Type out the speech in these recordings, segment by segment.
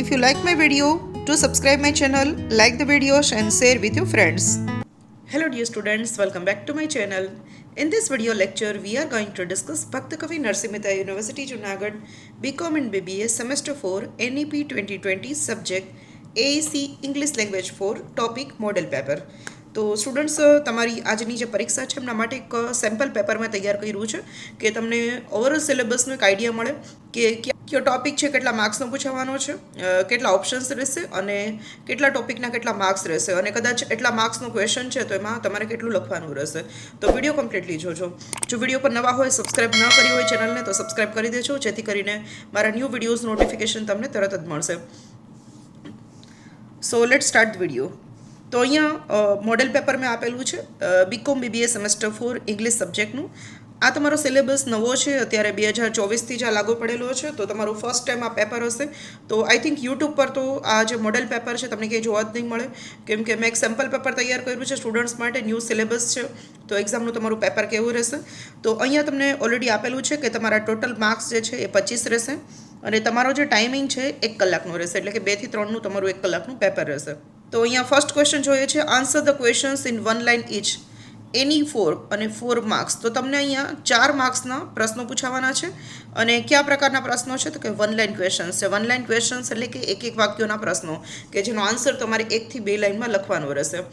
If you like my video, do subscribe my channel, like the videos and share with your friends. Hello dear students, welcome back to my channel. In this video lecture, we are going to discuss Bhakta Kavi Narsimha Mehta University Junagadh BCom and BBA Semester 4 NEP 2020 subject AEC English Language 4 topic model paper. તો students તમારી આજની જે પરીક્ષા છે એમના માટે એક sample paper મેં તૈયાર કર્યું છે કે તમને ઓવરઓલ સિલેબસનો એક આઈડિયા મળે કે કયો ટોપિક છે, કેટલા માર્ક્સનો પૂછવાનો છે, કેટલા ઓપ્શન્સ રહેશે અને કેટલા ટોપિકના કેટલા માર્ક્સ રહેશે અને કદાચ એટલા માર્ક્સનો ક્વેશ્ચન છે તો એમાં તમારે કેટલું લખવાનું રહેશે. તો વિડીયો કમ્પ્લીટલી જોજો. જો વિડીયો પર નવા હોય, સબસ્ક્રાઇબ ન કરી હોય ચેનલને તો સબસ્ક્રાઇબ કરી દેજો, જેથી કરીને મારા ન્યૂ વિડીયોઝ નોટિફિકેશન તમને તરત જ મળશે. So let start the video. તો અહીંયા મોડેલ પેપર મેં આપેલું છે બીકોમ બીબીએ સેમેસ્ટર 4 ઇંગ્લિશ સબ્જેક્ટનું. આ તમારો સિલેબસ નવો છે, અત્યારે 2024થી જ આ લાગુ પડેલો છે, તો તમારું ફર્સ્ટ ટાઈમ આ પેપર હશે. તો આઈ થિંક યુટ્યુબ પર તો આ જે મોડેલ પેપર છે તમને કંઈ જોવા જ નહીં મળે, કેમ કે મેં એક સેમ્પલ પેપર તૈયાર કર્યું છે સ્ટુડન્ટ્સ માટે. ન્યૂ સિલેબસ છે તો એક્ઝામનું તમારું પેપર કેવું રહેશે. તો અહીંયા તમને ઓલરેડી આપેલું છે કે તમારા ટોટલ માર્ક્સ જે છે એ 25 રહેશે અને તમારો જે ટાઈમિંગ છે 1 કલાકનો રહેશે, એટલે કે 2 થી 3નું તમારું 1 કલાકનું પેપર રહેશે. તો અહીંયા ફર્સ્ટ ક્વેશ્ચન જોઈએ છે, answer the questions in 1 line each any 4 અને 4 માર્ક્સ. તો તમને અહીંયા 4 માર્ક્સના પ્રશ્નો પૂછાવાના છે અને કયા પ્રકારના પ્રશ્નો છે તો કે 1 લાઇન ક્વેશ્ચન્સ છે. 1 લાઇન ક્વેશ્ચન્સ એટલે કે એક વાક્યોના પ્રશ્નો કે જેનો આન્સર તમારે 1 થી 2 લાઇનમાં લખવાનો રહેશે.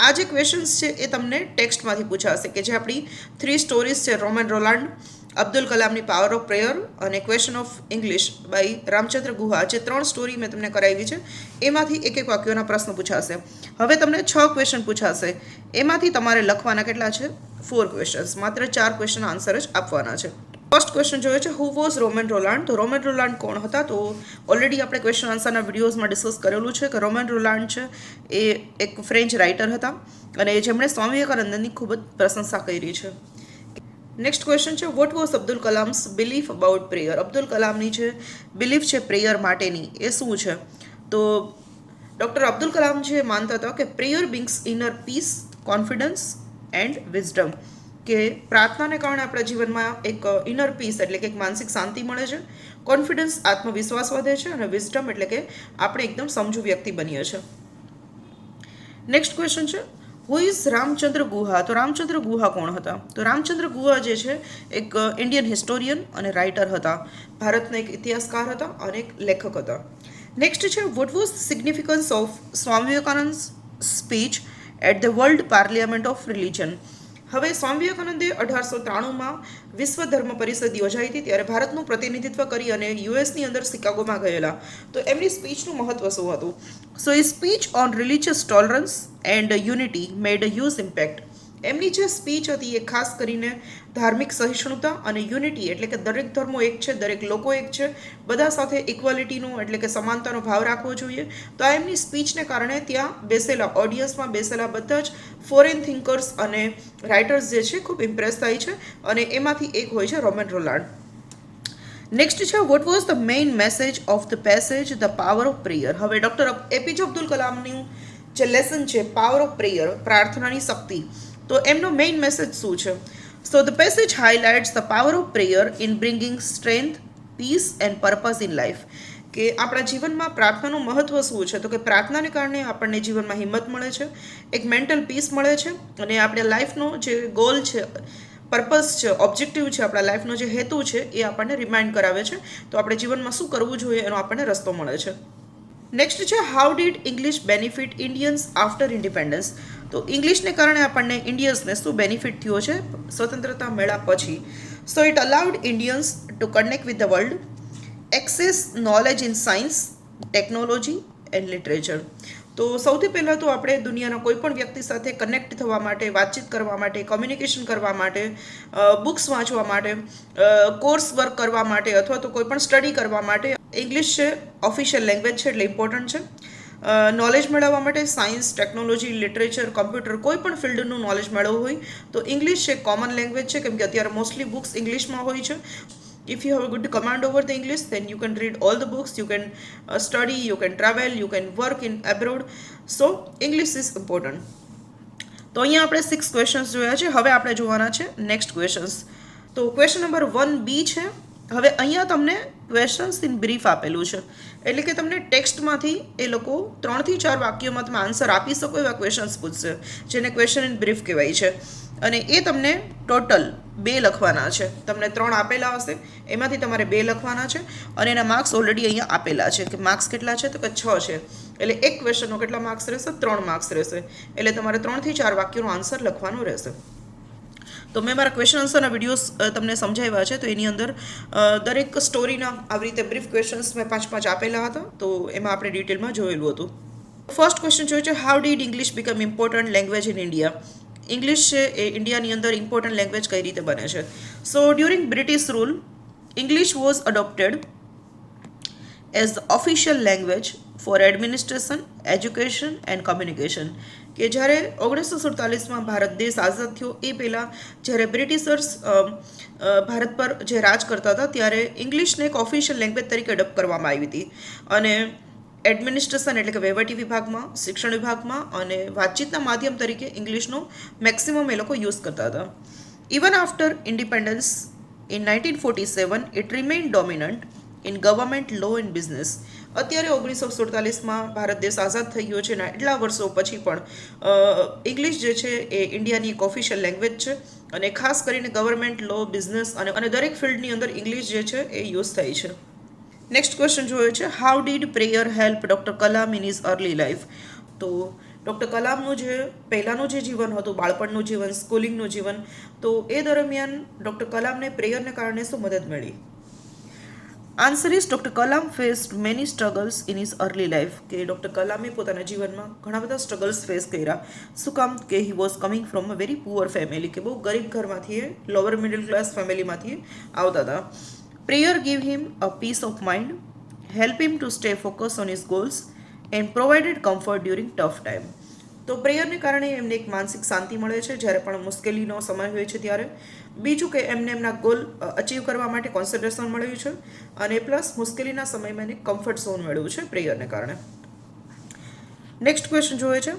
આ જે ક્વેશ્ચન્સ છે એ તમને ટેક્સ્ટમાંથી પૂછાશે કે જે આપણી 3 સ્ટોરીઝ છે, રોમેન રોલાન્ડ, અબ્દુલ કલામની પાવર ઓફ પ્રેયર અને question of English by Ramachandra Guha, જે 3 સ્ટોરી મેં તમને કરાવી છે એમાંથી એક વાક્યોના પ્રશ્નો પૂછાશે. હવે તમને 6 ક્વેશ્ચન પૂછાશે, એમાંથી તમારે લખવાના કેટલા છે 4 ક્વેશ્ચન્સ, માત્ર 4 ક્વેશ્ચન આન્સર જ આપવાના છે. ફર્સ્ટ ક્વેશ્ચન જોઈએ છે, હુ વોઝ રોમેન રોલાન્ડ. તો રોમેન રોલાન્ડ કોણ હતા? તો ઓલરેડી આપણે ક્વેશ્ચન આન્સરના વિડીયોઝમાં ડિસ્કસ કરેલું છે કે રોમેન રોલાન્ડ છે એ એક ફ્રેન્ચ રાઇટર હતા અને જેમણે સ્વામી વિવેકાનંદની ખૂબ જ પ્રશંસા કરી છે. નેક્સ્ટ ક્વેશ્ચન છે, what was Abdul Kalam's belief about prayer. Abdul કલામની જે બિલીફ છે પ્રેયર માટેની એ શું છે? તો ડૉક્ટર અબ્દુલ કલામ જે માનતા હતા કે prayer brings inner peace, confidence and wisdom, કે પ્રાર્થનાને કારણે આપણા જીવનમાં એક ઇનર પીસ એટલે કે એક માનસિક શાંતિ મળે છે, કોન્ફિડન્સ આત્મવિશ્વાસ વધે છે અને વિઝડમ એટલે કે આપણે એકદમ સમજુ વ્યક્તિ બનીએ છીએ. નેક્સ્ટ ક્વેશ્ચન છે, હુ ઇઝ રામચંદ્ર ગુહા. તો રામચંદ્ર ગુહા કોણ હતા? તો રામચંદ્ર ગુહા જે છે એક ઇન્ડિયન હિસ્ટોરિયન અને રાઇટર હતા, ભારતના એક ઇતિહાસકાર હતા અને એક લેખક હતા. નેક્સ્ટ છે, what was significance of Swami Vivekananda speech at the world parliament of religion. હવે સ્વામી વિવેકાનંદે 1893માં વિશ્વ ધર્મ પરિષદ યોજાઈ હતી, ત્યારે ભારતનું પ્રતિનિધિત્વ કરી અને યુએસની અંદર શિકાગોમાં ગયેલા. તો એમની સ્પીચનું મહત્વ શું હતું? So a speech on religious tolerance and unity made a huge impact. એમની જે સ્પીચ હતી એ ખાસ કરીને ધાર્મિક સહિષ્ણુતા અને યુનિટી એટલે કે દરેક ધર્મો એક છે, દરેક લોકો એક છે, બધા સાથે ઇક્વાલિટીનો એટલે કે સમાનતાનો ભાવ રાખવો જોઈએ. તો આ એમની સ્પીચને કારણે ત્યાં બેસેલા ઓડિયન્સમાં બેસેલા બધા જ ફોરેન થિંકર્સ અને રાઇટર્સ જે છે ખૂબ ઇમ્પ્રેસ થાય છે અને એમાંથી એક હોય છે રોમેન રોલાન્ડ. નેક્સ્ટ છે, what was the main message of the passage the power of prayer. હવે ડૉક્ટર એપીજે અબ્દુલ કલામનું જે લેસન છે પાવર ઓફ પ્રેયર, પ્રાર્થનાની શક્તિ, તો એમનો મેઇન મેસેજ શું છે? So the passage highlights the power of prayer in bringing strength, peace and purpose in life. કે આપણા જીવનમાં પ્રાર્થનાનું મહત્ત્વ શું છે? તો કે પ્રાર્થનાને કારણે આપણને જીવનમાં હિંમત મળે છે, એક મેન્ટલ પીસ મળે છે અને આપણા લાઈફનો જે ગોલ છે, પર્પઝ છે, ઓબ્જેક્ટિવ છે, આપણા લાઈફનો જે હેતુ છે એ આપણને રિમાઇન્ડ કરાવે છે. તો આપણે જીવનમાં શું કરવું જોઈએ એનો આપણને રસ્તો મળે છે. નેક્સ્ટ છે, how did English benefit Indians after independence. તો ઇંગ્લિશને કારણે આપણને ઇન્ડિયન્સને શું બેનિફિટ થયો છે સ્વતંત્રતા મેળવ્યા પછી? So it allowed Indians two connect with the world, access knowledge in science, technology and literature. તો સૌથી પહેલાં તો આપણે દુનિયાના કોઈ પણ વ્યક્તિ સાથે કનેક્ટ થવા માટે, વાતચીત કરવા માટે, કોમ્યુનિકેશન કરવા માટે, બુક્સ વાંચવા માટે, કોર્સ વર્ક કરવા માટે અથવા તો કોઈ પણ સ્ટડી કરવા માટે ઇંગ્લિશ છે ઓફિશિયલ લેંગ્વેજ છે એટલે ઇમ્પોર્ટન્ટ છે. નોલેજ મેળવવા માટે સાયન્સ, ટેકનોલોજી, લિટરેચર, કમ્પ્યુટર, કોઈ પણ ફિલ્ડનું નોલેજ મેળવવું હોય તો ઇંગ્લિશ એક કોમન લેંગ્વેજ છે, કેમ કે અત્યારે મોસ્ટલી બુક્સ ઇંગ્લિશમાં હોય છે. If you have a good command over the English, then you can read all the books, you can study, you can travel, you can work in abroad. So English is important. તો અહીંયા આપણે 6 questions જોયા છે. હવે આપણે જોવાના છે next questions. તો ક્વેશ્ચન નંબર 1B છે. હવે અહીંયા તમને ક્વેશ્ચન્સ ઇન બ્રીફ આપેલું છે એટલે કે તમને ટેક્સ્ટમાંથી એ લોકો 3 થી 4 વાક્યોમાં તમે આન્સર આપી શકો એવા ક્વેશ્ચન્સ પૂછશે, જેને ક્વેશ્ચન ઇન બ્રીફ કહેવાય છે. અને એ તમને ટોટલ 2 લખવાના છે. તમને 3 આપેલા હશે, એમાંથી તમારે 2 લખવાના છે. અને એના માર્ક્સ ઓલરેડી અહીંયા આપેલા છે કે માર્ક્સ કેટલા છે, તો કે 6 છે. એટલે એક ક્વેશ્ચનનો કેટલા માર્ક્સ રહેશે? 3 માર્ક્સ રહેશે. એટલે તમારે 3 થી 4 વાક્યોનો આન્સર લખવાનો રહેશે. તો મેં મારા ક્વેશ્ચન આન્સરના વિડીયોઝ તમને સમજાવ્યા છે. તો એની અંદર દરેક સ્ટોરીના આવી રીતે બ્રીફ ક્વેશ્ચન્સ મેં 5 આપેલા હતા. તો એમાં આપણે ડિટેલમાં જોયેલું હતું. ફર્સ્ટ ક્વેશ્ચન જોયું છે, how did English become important language in India? English છે એ ઇન્ડિયાની અંદર ઇમ્પોર્ટન્ટ લેંગ્વેજ કઈ રીતે બને છે? So during British rule English was adopted as the official language for administration, education and communication. કે જ્યારે 1947માં ભારત દેશ આઝાદ થયો એ પહેલાં જ્યારે બ્રિટિશર્સ ભારત પર જે રાજ કરતા હતા ત્યારે ઇંગ્લિશને એક ઓફિશિયલ લેંગ્વેજ તરીકે એડોપ્ટ કરવામાં આવી હતી. અને એડમિનિસ્ટ્રેશન એટલે કે વહીવટી વિભાગમાં, શિક્ષણ વિભાગમાં અને વાતચીતના માધ્યમ તરીકે ઇંગ્લિશનો મેક્સિમમ એ લોકો યુઝ કરતા હતા. Even after independence in 1947 it remain dominant in government, law and business. અત્યારે 1947માં ભારત દેશ આઝાદ થઈ ગયો છે ને એટલા વર્ષો પછી પણ ઇંગ્લિશ જે છે એ ઇન્ડિયાની એક ઓફિશિયલ લેંગ્વેજ છે. અને ખાસ કરીને ગવર્મેન્ટ, લો, બિઝનેસ અને દરેક ફિલ્ડની અંદર ઇંગ્લિશ જે છે એ યુઝ થાય છે. નેક્સ્ટ ક્વેશ્ચન જોયો છે, how did prayer help doctor Kalam in his early life? તો ડૉક્ટર કલામનું જે પહેલાંનું જે જીવન હતું, બાળપણનું જીવન, સ્કૂલિંગનું જીવન, તો એ દરમિયાન ડૉક્ટર કલામને પ્રેયરને કારણે શું મદદ મળી? Answer is doctor Kalam faced many struggles in his early life. કે ડૉક્ટર કલામે પોતાના જીવનમાં ઘણા બધા સ્ટ્રગલ્સ ફેસ કર્યા. શું કામ? કે he was coming from a very poor family, કે બહુ ગરીબ ઘરમાંથી, લોઅર મિડલ ક્લાસ ફેમિલીમાંથી આવતા હતા. Prayer give him a peace of mind, help him to stay focus on his goals and provided comfort during tough time. તો પ્રેયરને કારણે એમને એક માનસિક શાંતિ મળે છે જ્યારે પણ મુશ્કેલીનો સમય હોય છે ત્યારે. બીજું કે એમને એમના ગોલ અચીવ કરવા માટે કોન્સન્ટ્રેશન મળ્યું છે. અને પ્લસ મુશ્કેલીના સમયમાં એને કમ્ફર્ટ ઝોન મળ્યું છે પ્રેયરને કારણે. નેક્સ્ટ ક્વેશ્ચન જોઈએ છે,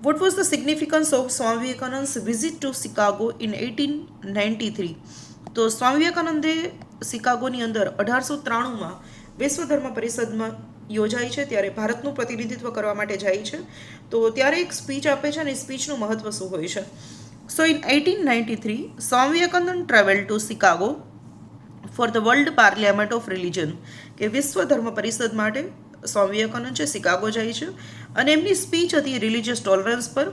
what was the significance of Swami Vivekananda's visit to Chicago in 1893? તો સ્વામી વિવેકાનંદે શિકાગોની અંદર 1893માં વિશ્વ ધર્મ પરિષદમાં યોજાય છે ત્યારે ભારતનું પ્રતિનિધિત્વ કરવા માટે જાય છે. તો ત્યારે એક સ્પીચ આપે છે અને સ્પીચનું મહત્વ શું હોય છે? સો in 1893 Swami Vivekananda travel to Chicago for the world parliament of religion. કે વિશ્વ ધર્મ પરિષદ માટે સ્વામી વિવેકાનંદ છે શિકાગો જાય છે. અને એમની સ્પીચ હતી રિલિજિયસ ટોલરન્સ પર.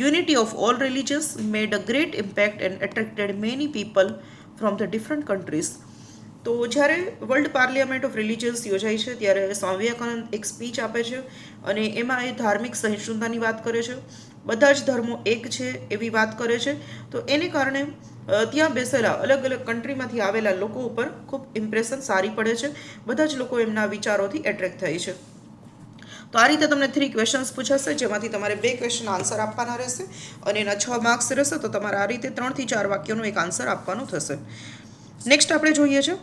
Unity of all religions made a great impact and attracted many people from the different countries. તો જ્યારે વર્લ્ડ પાર્લિયામેન્ટ ઓફ રિલિજન્સ યોજાય છે ત્યારે સ્વામી વિવેકાનંદ એક સ્પીચ આપે છે અને એમાં એ ધાર્મિક સહિષ્ણુતાની વાત કરે છે. બધા જ ધર્મો એક છે એવી વાત કરે છે. તો એને કારણે ત્યાં બેસેલા અલગ અલગ કન્ટ્રીમાંથી આવેલા લોકો ઉપર ખૂબ ઇમ્પ્રેશન સારી પડે છે. બધા જ લોકો એમના વિચારોથી એટ્રેક્ટ થાય છે. તો આ રીતે તમને 3 ક્વેશ્ચન્સ પૂછાશે, જેમાંથી તમારે 2 ક્વેશ્ચન આન્સર આપવાના રહેશે અને એના 6 માર્ક્સ રહેશે. તો તમારે આ રીતે 3 થી 4 વાક્યોનો એક આન્સર આપવાનો થશે. નેક્સ્ટ આપણે જોઈએ છે,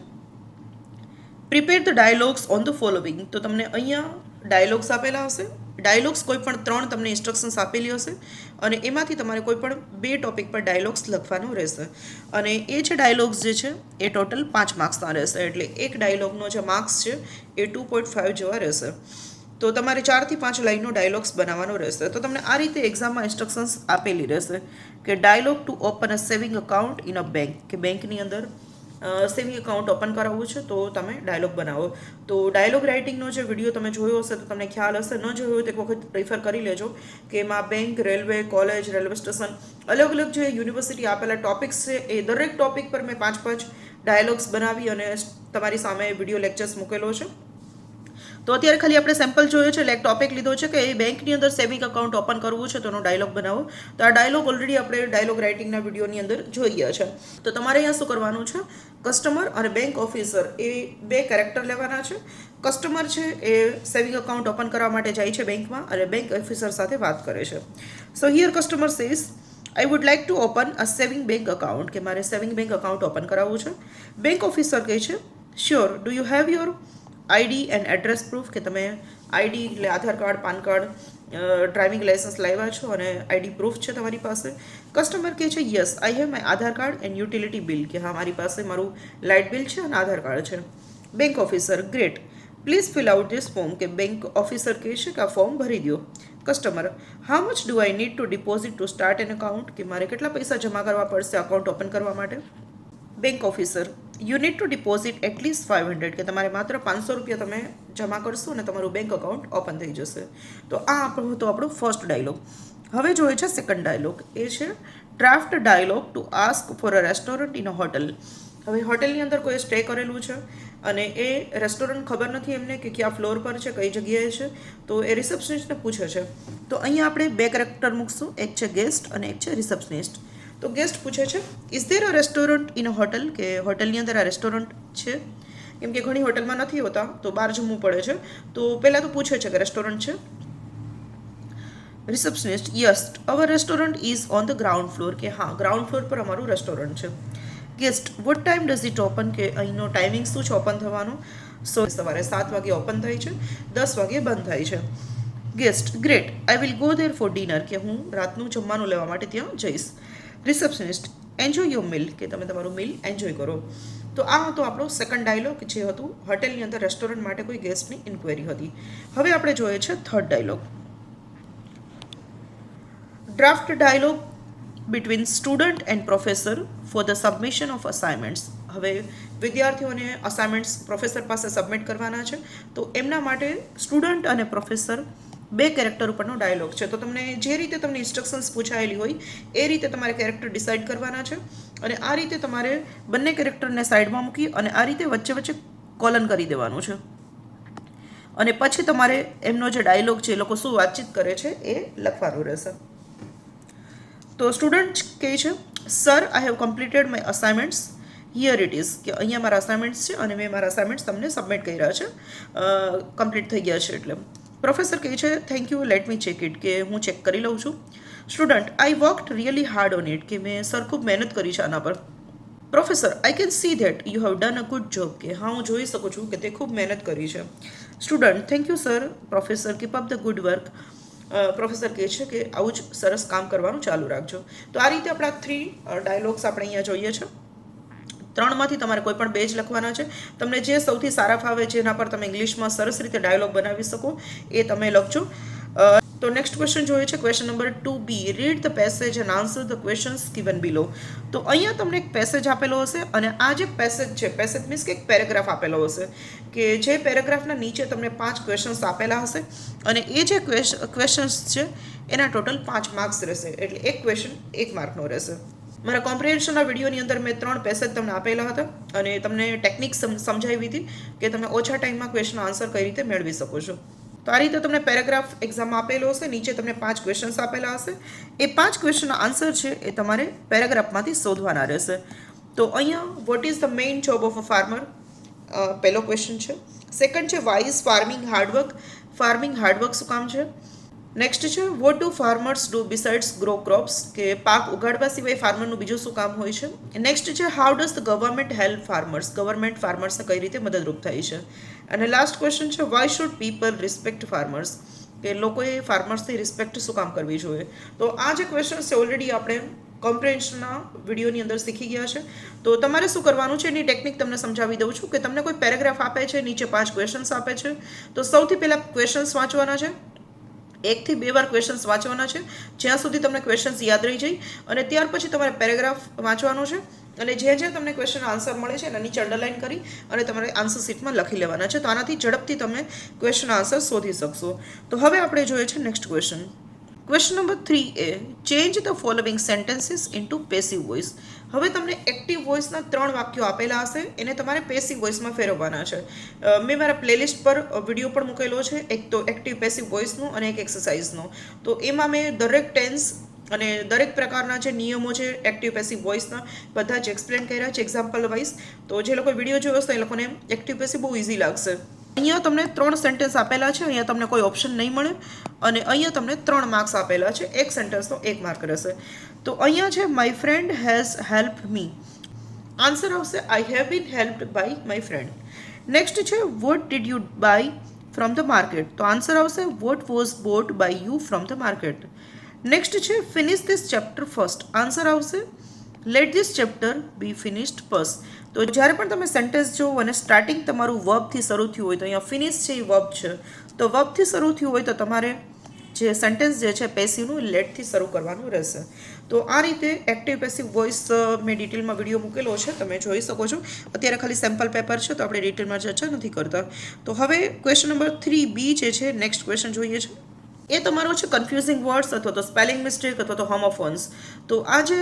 prepare the dialogues on the following. તો તમને અહીંયા ડાયલોગ્સ આપેલા હશે. ડાયલોગ્સ કોઈ પણ 3 તમને ઇન્સ્ટ્રક્શન્સ આપેલી હશે અને એમાંથી તમારે કોઈ પણ 2 ટોપિક પર ડાયલોગ્સ લખવાનું રહેશે. અને એ જે ડાયલોગ્સ જે છે એ ટોટલ 5 માર્ક્સના રહેશે. એટલે એક ડાયલોગનો જે માર્ક્સ છે એ 2.5 જેવા રહેશે. તો તમારે 4 થી 5 લાઈનનો ડાયલોગ્સ બનાવવાનો રહેશે. તો તમને આ રીતે એક્ઝામમાં ઇન્સ્ટ્રક્શન્સ આપેલી રહેશે કે dialogue to open a saving account in a bank. કે બેંકની અંદર સેવિંગ એકાઉન્ટ ઓપન કરાવવું છે તો તમે ડાયલોગ બનાવો. તો ડાયલોગ રાઇટિંગનો જે વિડીયો તમે જોયો હશે તો તમને ખ્યાલ હશે. ન જોયો હોય તો એક વખત રિફર કરી લેજો કે એમાં bank, railway, college, railway station, અલગ અલગ જે યુનિવર્સિટી આપેલા ટોપિક્સ છે એ દરેક ટોપિક પર મેં 5 ડાયલોગ્સ બનાવી અને તમારી સામે વિડીયો લેક્ચર્સ મૂકેલો છે. તો અત્યારે ખાલી આપણે સેમ્પલ જોયો છે, એટલે એક ટોપિક લીધો છે કે એ બેંકની અંદર સેવિંગ એકાઉન્ટ ઓપન કરવું છે તો એનો ડાયલોગ બનાવો. તો આ ડાયલોગ ઓલરેડી આપણે ડાયલોગ રાઇટિંગના વિડીયોની અંદર જોઈ ગયા છે. તો તમારે અહીંયા શું કરવાનું છે, કસ્ટમર અને બેંક ઓફિસર એ 2 કેરેક્ટર લેવાના છે. કસ્ટમર છે એ સેવિંગ એકાઉન્ટ ઓપન કરવા માટે જાય છે બેંકમાં અને બેંક ઓફિસર સાથે વાત કરે છે. સો here customer says, I would like to open a saving bank account. કે મારે સેવિંગ બેંક એકાઉન્ટ ઓપન કરાવવું છે. બેંક ઓફિસર કહે છે, sure, do you have your ID and address proof. કે તમે આઈડી એટલે Aadhaar card, PAN card, driving licence લાવ્યા છો અને આઈડી પ્રૂફ છે તમારી પાસે. કસ્ટમર કહે છે, yes, I have my Aadhaar card and utility bill. કે હા, મારી પાસે મારું લાઇટ બિલ છે અને આધાર કાર્ડ છે. Bank officer, great, please fill out this form, કે બેંક ઓફિસર કહે છે કે આ ફોર્મ ભરી દો. Customer, how much do I need to deposit to start an account, કે મારે કેટલા પૈસા જમા કરવા પડશે અકાઉન્ટ ઓપન કરવા માટે. Bank officer, you need to deposit at least 500, કે તમારે માત્ર 500 રૂપિયા તમે જમા કરશો અને તમારું બેંક અકાઉન્ટ ઓપન થઈ જશે. તો આ આપણો હતો આપણો ફર્સ્ટ ડાયલોગ. હવે જોઈએ છે સેકન્ડ ડાયલોગ, એ છે draft dialogue to ask for a restaurant in a hotel. હવે હોટલની અંદર કોઈ સ્ટે કરેલું છે અને એ રેસ્ટોરન્ટ ખબર નથી એમને કે કયા ફ્લોર પર છે, કઈ જગ્યાએ છે, તો એ રિસેપ્શનિસ્ટને પૂછે છે. તો અહીંયા આપણે બે કેરેક્ટર મૂકશું, એક છે ગેસ્ટ અને એક છે રિસેપ્શનિસ્ટ. તો ગેસ્ટ પૂછે છે is there a restaurant in a hotel, કે હોટલની અંદર આ રેસ્ટોરન્ટ છે, કેમ કે ઘણી હોટલમાં નથી હોતા તો બહાર જમવું પડે છે. તો પહેલાં તો પૂછે છે કે રેસ્ટોરન્ટ છે. Receptionist, yes our restaurant is on the ground floor, કે હા ગ્રાઉન્ડ ફ્લોર પર અમારું રેસ્ટોરન્ટ છે. Guest, what time does it open, કે અહીંનો ટાઈમિંગ શું છે ઓપન થવાનો. સવારે 7 વાગે ઓપન થાય છે, 10 વાગે બંધ થાય છે. Guest, great I will go there for dinner, કે હું રાતનું જમવાનું લેવા માટે ત્યાં જઈશ. રિસેપ્શનિસ્ટ, એન્જોય યોર મિલ, કે તમે તમારું મિલ એન્જોય કરો. તો આ હતો આપણો સેકન્ડ ડાયલોગ, જે હતું હોટેલની અંદર રેસ્ટોરન્ટ માટે કોઈ ગેસ્ટની ઇન્ક્વાયરી હતી. હવે આપણે જોઈએ છે third dialogue, draft dialogue between student and professor for the submission of assignments. હવે વિદ્યાર્થીઓને અસાઇનમેન્ટ્સ પ્રોફેસર પાસે સબમિટ કરવાના છે, તો એમના માટે સ્ટુડન્ટ અને પ્રોફેસર બે કેરેક્ટર ઉપરનો ડાયલોગ છે. તો તમને જે રીતે તમને ઇન્સ્ટ્રક્શન્સ પૂછાયેલી હોય એ રીતે તમારે કેરેક્ટર ડિસાઇડ કરવાના છે, અને આ રીતે તમારે બંને કેરેક્ટરને સાઈડમાં મૂકી અને આ રીતે વચ્ચે વચ્ચે કોલન કરી દેવાનું છે. અને પછી તમારે એમનો જે ડાયલોગ છે, એ લોકો શું વાતચીત કરે છે એ લખવાનું રહેશે. તો સ્ટુડન્ટ કહે છે sir I have completed my assignments, here it is, કે અહીંયા મારા અસાઇનમેન્ટ્સ છે અને મેં મારા અસાઇનમેન્ટ્સ તમને સબમિટ કર્યા છે, કમ્પ્લીટ થઈ ગયા છે એટલે. પ્રોફેસર કહે છે thank you, let me check it, કે હું ચેક કરી લઉં છું. Student, I worked really hard on it, કે મેં સર ખૂબ મહેનત કરી છે આના પર. Professor, I can see that you have done a good job, કે હા હું જોઈ શકું છું કે તે ખૂબ મહેનત કરી છે. Student, thank you sir. Professor, keep up the good work. Professor કહે છે કે આવું જ સરસ કામ કરવાનું ચાલુ રાખજો. તો આ રીતે આપણા 3 ડાયલોગ્સ આપણે અહીંયા જોઈએ છે. 3માંથી તમારે કોઈ પણ 2 જ લખવાના છે. તમને જે સૌથી સારા ફાવે, જેના પર તમે ઇંગ્લિશમાં સરસ રીતે ડાયલોગ બનાવી શકો એ તમે લખજો. તો નેક્સ્ટ ક્વેશ્ચન જોઈએ છે, question number 2B, read the passage and answer the questions given below. તો અહીંયા તમને એક પેસેજ આપેલો હશે અને આ જે પેસેજ છે, પેસેજ મીન્સ કે એક પેરેગ્રાફ આપેલો હશે, કે જે પેરેગ્રાફના નીચે તમને 5 ક્વેશ્ચન્સ આપેલા હશે અને એ જે ક્વેશ્ચન્સ છે એના ટોટલ 5 માર્ક્સ રહેશે, એટલે એક ક્વેશ્ચન 1 માર્કનો રહેશે. મારા કોમ્પ્રિહેન્શનના વિડીયોની અંદર મેં 3 પેસેજ તમને આપેલા હતા અને તમને ટેકનિક સમજાવી હતી કે તમે ઓછા ટાઈમમાં ક્વેશ્ચન આન્સર કઈ રીતે મેળવી શકો છો. તો આ રીતે તમને પેરેગ્રાફ એક્ઝામમાં આપેલો હશે, નીચે તમને 5 ક્વેશ્ચન્સ આપેલા હશે. એ 5 ક્વેશ્ચનના આન્સર છે એ તમારે પેરેગ્રાફમાંથી શોધવાના રહેશે. તો અહીંયા what is the main job of a farmer, પહેલો ક્વેશ્ચન છે. સેકન્ડ છે why is farming hard work, farming hard work શું કામ છે. નેક્સ્ટ છે what do farmers do besides grow crops, કે પાક ઉગાડવા સિવાય ફાર્મરનું બીજું શું કામ હોય છે. નેક્સ્ટ છે how does the government help farmers, government ફાર્મર્સને કઈ રીતે મદદરૂપ થાય છે. અને લાસ્ટ ક્વેશ્ચન છે why should people respect farmers, કે લોકોએ ફાર્મર્સથી રિસ્પેક્ટ શું કામ કરવી જોઈએ. તો આ જે ક્વેશ્ચન છે ઓલરેડી આપણે કોમ્પ્રિહેન્શનના વિડીયોની અંદર શીખી ગયા છે. તો તમારે શું કરવાનું છે એની ટેકનિક તમને સમજાવી દઉં છું, કે તમને કોઈ પેરેગ્રાફ આપે છે, નીચે 5 ક્વેશ્ચન્સ આપે છે, તો સૌથી પહેલાં ક્વેશ્ચન્સ વાંચવાના છે, 1 થી 2 વાર ક્વેશ્ચન્સ વાંચવાના છે, જ્યાં સુધી તમને ક્વેશ્ચન્સ યાદ રહી જાય, અને ત્યાર પછી તમારે પેરેગ્રાફ વાંચવાનો છે અને જે તમને ક્વેશ્ચન આન્સર મળે છે એના નીચે અંડરલાઇન કરી અને તમારે આન્સર શીટમાં લખી લેવાના છે. તો આનાથી ઝડપથી તમે ક્વેશ્ચન આન્સર શોધી શકશો. તો હવે આપણે જોઈએ છે next question. Question number 3A, change the following sentences into passive voice. હવે તમને એક્ટિવ વોઇસના 3 વાક્યો આપેલા હશે, એને તમારે પેસિવ વોઇસમાં ફેરવવાના છે. મેં મારા પ્લેલિસ્ટ પર વિડીયો પણ મૂકેલો છે, એક તો એક્ટિવ પેસિવ વોઇસનો અને એક એક્સરસાઇઝનો. તો એમાં મેં દરેક ટેન્સ અને દરેક પ્રકારના જે નિયમો છે એક્ટિવ પેસિવ વોઇસના બધા જ એક્સપ્લેન કર્યા છે એક્ઝામ્પલ વાઇઝ. તો જે લોકો વિડીયો જોયો હશે એ લોકોને એક્ટિવ પેસિવ બહુ ઇઝી લાગશે. અહીંયા તમને 3 સેન્ટેન્સ આપેલા છે, અહીંયા તમને કોઈ ઓપ્શન નહીં મળે અને અહીંયા તમને 3 માર્ક્સ આપેલા છે, એક સેન્ટેન્સનો 1 માર્ક રહેશે. તો અહીંયા છે my friend has help me, answer આવશે I have been helped by my friend. Next છે what did you buy from the market, તો આન્સર આવશે what was bought by you from the market. Next છે finish this chapter first, answer આવશે let this chapter be finished first. તો જ્યારે પણ તમે sentence જો અને સ્ટાર્ટિંગ તમારું વર્બથી શરૂ થયું હોય તો અહીંયા ફિનિશ છે એ વર્બ છે, તો વર્બથી શરૂ થયું હોય તો તમારે જે સેન્ટેન્સ જે છે પેસિવનું લેટથી શરૂ કરવાનું રહેશે. તો આ રીતે એક્ટિવ પેસિવ વોઇસ મેં ડિટેલમાં વિડીયો મૂકેલો છે, તમે જોઈ શકો છો. અત્યારે ખાલી સેમ્પલ પેપર છે તો આપણે ડિટેલમાં ચર્ચા નથી કરતા. તો હવે ક્વેશ્ચન નંબર 3B જે છે નેક્સ્ટ ક્વેશ્ચન જોઈએ છે. એ તમારો છે કન્ફ્યુઝિંગ વર્ડ્સ અથવા તો સ્પેલિંગ મિસ્ટેક અથવા તો હોમોફોન્સ. તો આ જે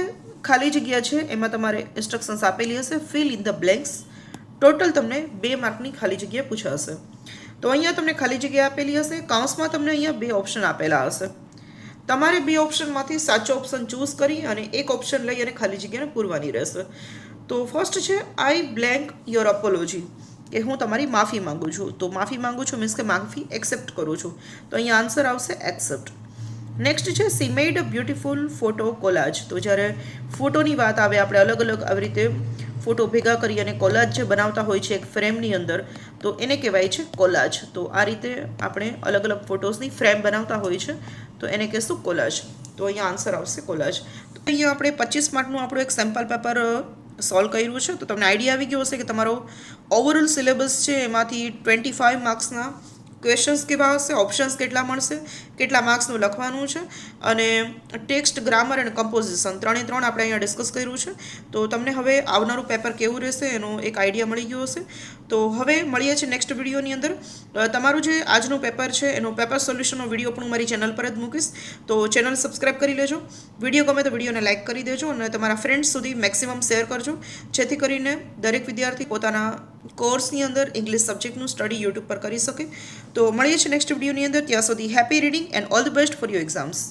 ખાલી જગ્યા છે એમાં તમારે ઇન્સ્ટ્રક્શન્સ આપેલી હશે, fill in the blanks. Total તમને 2 માર્કની ખાલી જગ્યા પૂછાશે. તો અહીંયા તમને ખાલી જગ્યા આપેલી હશે, કાઉન્સમાં તમને અહીંયા 2 ઓપ્શન આપેલા હશે. તમારે 2 ઓપ્શનમાંથી સાચો ઓપ્શન ચૂઝ કરી અને એક ઓપ્શન લઈ અને ખાલી જગ્યાને પૂરવાની રહેશે. તો ફર્સ્ટ છે આઈ બ્લેન્ક યોર અપોલોજી, કે હું તમારી માફી માંગુ છું. તો માફી માંગુ છું મીન્સ કે માફી એક્સેપ્ટ કરું છું. તો અહીંયા આન્સર આવશે એક્સેપ્ટ. નેક્સ્ટ છે C made a beautiful photo collage. તો જ્યારે ફોટોની વાત આવે, આપણે અલગ અલગ આવી રીતે ફોટો ભેગા કરી અને કોલાજ જે બનાવતા હોય છે એક ફ્રેમની અંદર, તો એને કહેવાય છે કોલાજ. તો આ રીતે આપણે અલગ અલગ ફોટોઝની ફ્રેમ બનાવતા હોય છે તો એને કહેશું કોલાજ. તો અહીંયા આન્સર આવશે કોલાજ. તો અહીંયા આપણે 25 માર્કનું આપણું એક સેમ્પલ પેપર સોલ્વ કર્યું છે. તો તમને આઈડિયા આવી ગયો હશે કે તમારો ઓવરઓલ સિલેબસ છે એમાંથી 25 માર્ક્સના ક્વેશ્ચન્સ કેવા હશે, ઓપ્શન્સ કેટલા મળશે, કેટલા માર્ક્સનું લખવાનું છે, અને ટેક્સ્ટ, ગ્રામર અને કમ્પોઝિશન 3 આપણે અહીંયા ડિસ્કસ કર્યું છે. તો તમને હવે આવનારું પેપર કેવું રહેશે એનો એક આઈડિયા મળી ગયો હશે. તો હવે મળીએ છીએ નેક્સ્ટ વિડીયોની અંદર. તમારું જે આજનું પેપર છે એનો પેપર સોલ્યુશનનો વિડીયો પણ હું મારી ચેનલ પર જ મૂકીશ. તો ચેનલ સબસ્ક્રાઈબ કરી લેજો. વિડીયો ગમે તો વિડીયોને લાઇક કરી દેજો અને તમારા ફ્રેન્ડ્સ સુધી મેક્સિમમ શેર કરજો, જેથી કરીને દરેક વિદ્યાર્થી પોતાના કોર્સની અંદર ઇંગ્લિશ સબ્જેક્ટનું સ્ટડી યુટ્યુબ પર કરી શકે. તો મળીએ છીએ નેક્સ્ટ વિડીયોની અંદર. ત્યાં સુધી happy reading and all the best for your exams.